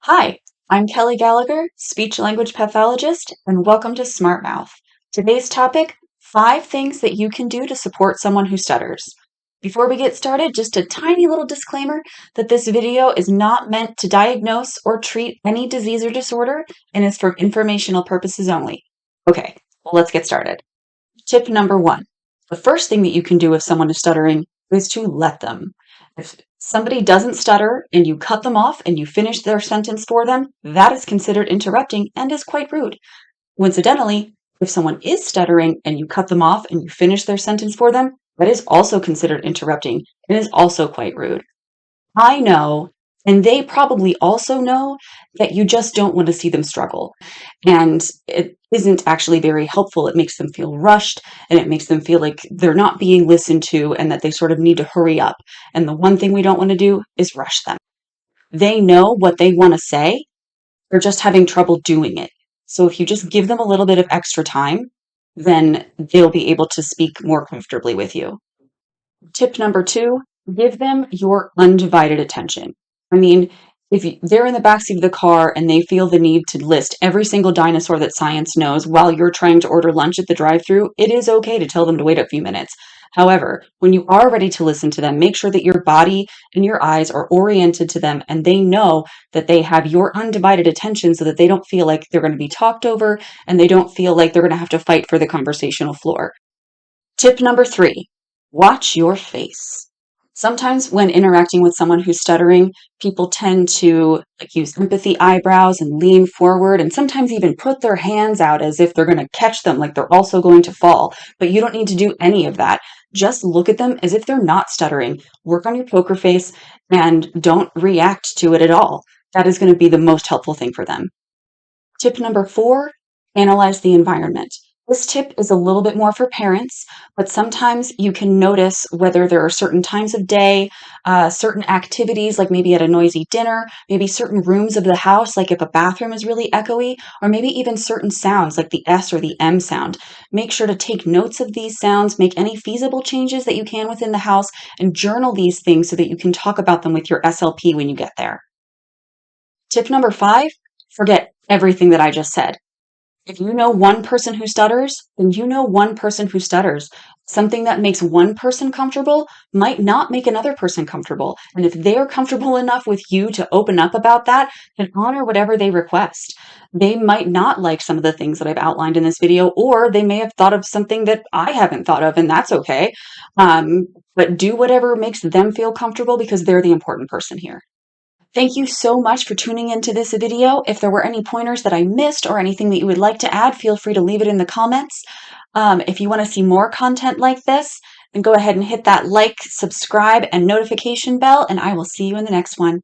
Hi, I'm Kelly Gallagher, speech-language pathologist, and welcome to Smart Mouth. Today's topic, 5 things that you can do to support someone who stutters. Before we get started, just a tiny little disclaimer that this video is not meant to diagnose or treat any disease or disorder and is for informational purposes only. Okay, well, let's get started. Tip number 1. The first thing that you can do if someone is stuttering is to let them. If somebody doesn't stutter and you cut them off and you finish their sentence for them, that is considered interrupting and is quite rude. Coincidentally, if someone is stuttering and you cut them off and you finish their sentence for them, that is also considered interrupting and is also quite rude. I know, and they probably also know, that you just don't want to see them struggle. And it isn't actually very helpful. It makes them feel rushed and it makes them feel like they're not being listened to and that they sort of need to hurry up. And the one thing we don't want to do is rush them. They know what they want to say, they're just having trouble doing it. So if you just give them a little bit of extra time, then they'll be able to speak more comfortably with you. Tip number 2, give them your undivided attention. I mean, if they're in the backseat of the car and they feel the need to list every single dinosaur that science knows while you're trying to order lunch at the drive-thru, it is okay to tell them to wait a few minutes. However, when you are ready to listen to them, make sure that your body and your eyes are oriented to them and they know that they have your undivided attention so that they don't feel like they're going to be talked over and they don't feel like they're going to have to fight for the conversational floor. Tip number 3, watch your face. Sometimes when interacting with someone who's stuttering, people tend to use empathy eyebrows and lean forward and sometimes even put their hands out as if they're going to catch them, like they're also going to fall. But you don't need to do any of that. Just look at them as if they're not stuttering. Work on your poker face and don't react to it at all. That is going to be the most helpful thing for them. Tip number 4, analyze the environment. This tip is a little bit more for parents, but sometimes you can notice whether there are certain times of day, certain activities, like maybe at a noisy dinner, maybe certain rooms of the house, like if a bathroom is really echoey, or maybe even certain sounds like the S or the M sound. Make sure to take notes of these sounds, make any feasible changes that you can within the house, and journal these things so that you can talk about them with your SLP when you get there. Tip number 5, forget everything that I just said. If you know one person who stutters, then you know one person who stutters. Something that makes one person comfortable might not make another person comfortable. And if they're comfortable enough with you to open up about that, then honor whatever they request. They might not like some of the things that I've outlined in this video, or they may have thought of something that I haven't thought of, and that's okay. But do whatever makes them feel comfortable because they're the important person here. Thank you so much for tuning into this video. If there were any pointers that I missed or anything that you would like to add, feel free to leave it in the comments. If you want to see more content like this, then go ahead and hit that like, subscribe, and notification bell, and I will see you in the next one.